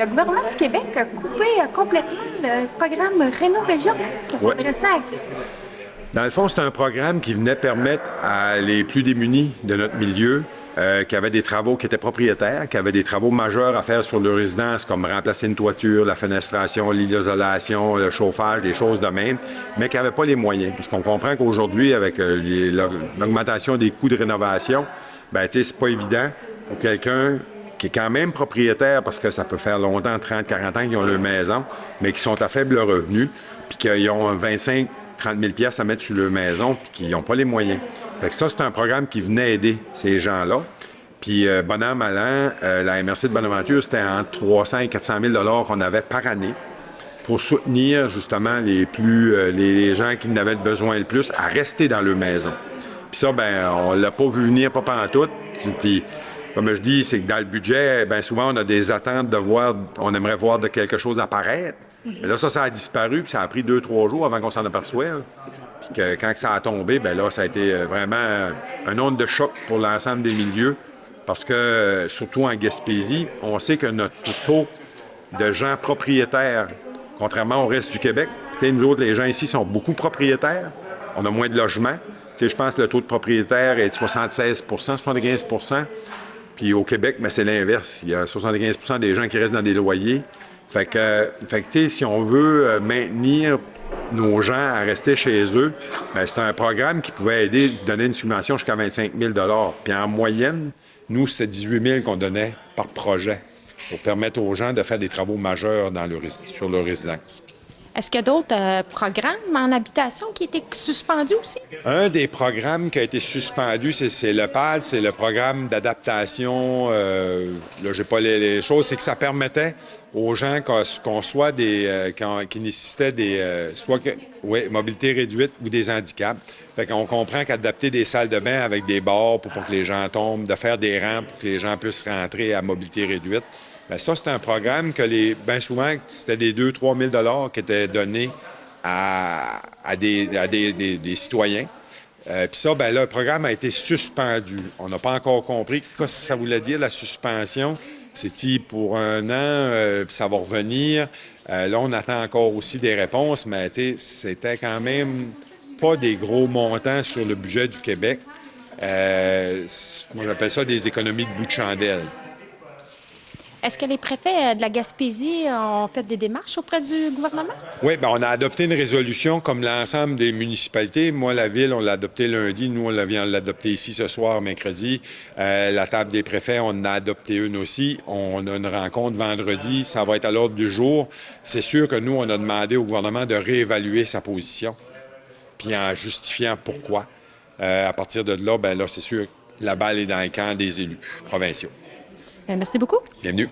le gouvernement du Québec a coupé complètement le programme Réno-Région. Ça Ouais. s'adressait à qui? Dans le fond, c'est un programme qui venait permettre à les plus démunis de notre milieu, qui avaient des travaux, qui étaient propriétaires, qui avaient des travaux majeurs à faire sur leur résidence, comme remplacer une toiture, la fenestration, l'isolation, le chauffage, des choses de même, mais qui n'avaient pas les moyens. Parce qu'on comprend qu'aujourd'hui, avec l'augmentation des coûts de rénovation, ben, tu sais, c'est pas évident pour quelqu'un qui est quand même propriétaire, parce que ça peut faire longtemps, 30, 40 ans qu'ils ont leur maison, mais qui sont à faible revenu, puis qu'ils ont 25 30 000 $ à mettre sur leur maison, puis qu'ils n'ont pas les moyens. Fait que ça, c'est un programme qui venait aider ces gens-là. Puis, bon an, mal an, la MRC de Bonaventure, c'était entre 300 et 400 000 $ qu'on avait par année pour soutenir, justement, les gens qui en avaient besoin le plus à rester dans leur maison. Puis ça, ben on l'a pas vu venir, pas pantoute. Puis, comme je dis, c'est que dans le budget, bien souvent, on a des attentes de voir, on aimerait voir de quelque chose apparaître. Mais là, ça a disparu, puis ça a pris 2-3 jours avant qu'on s'en aperçoive. Puis que quand ça a tombé, bien là, ça a été vraiment un onde de choc pour l'ensemble des milieux. Parce que, surtout en Gaspésie, on sait que notre taux de gens propriétaires, contrairement au reste du Québec, nous autres, les gens ici sont beaucoup propriétaires. On a moins de logements. Je pense que le taux de propriétaire est de 76 75 Puis au Québec, bien, c'est l'inverse. Il y a 75 des gens qui restent dans des loyers. Fait que si on veut maintenir nos gens à rester chez eux, bien, c'est un programme qui pouvait aider, donner une subvention jusqu'à 25 000 $. Puis en moyenne, nous, c'était 18 000 qu'on donnait par projet pour permettre aux gens de faire des travaux majeurs sur leur résidence. Est-ce qu'il y a d'autres programmes en habitation qui étaient suspendus aussi? Un des programmes qui a été suspendu, c'est le PAD, c'est le programme d'adaptation. Là, j'ai pas les choses, c'est que ça permettait aux gens qu'on soit qui nécessitaient des mobilité réduite ou des handicaps. Fait qu'on comprend qu'adapter des salles de bain avec des bords pour pas que les gens tombent, de faire des rampes pour que les gens puissent rentrer à mobilité réduite. Bien, ça, c'est un programme que bien souvent, c'était des 2-3 000 $ qui étaient donnés à des citoyens. Puis ça, bien là, le programme a été suspendu. On n'a pas encore compris ce que ça voulait dire, la suspension. C'est-il pour un an, puis ça va revenir. Là, on attend encore aussi des réponses, mais tu sais, c'était quand même pas des gros montants sur le budget du Québec. On appelle ça des économies de bout de chandelle. Est-ce que les préfets de la Gaspésie ont fait des démarches auprès du gouvernement? Oui, bien, on a adopté une résolution comme l'ensemble des municipalités. Moi, la Ville, on l'a adoptée lundi. Nous, on vient de l'adopter ici ce soir, mercredi. La table des préfets, on en a adopté une aussi. On a une rencontre vendredi. Ça va être à l'ordre du jour. C'est sûr que nous, on a demandé au gouvernement de réévaluer sa position, puis en justifiant pourquoi. À partir de là, bien là, c'est sûr, la balle est dans le camp des élus provinciaux. Bien, merci beaucoup. Bienvenue.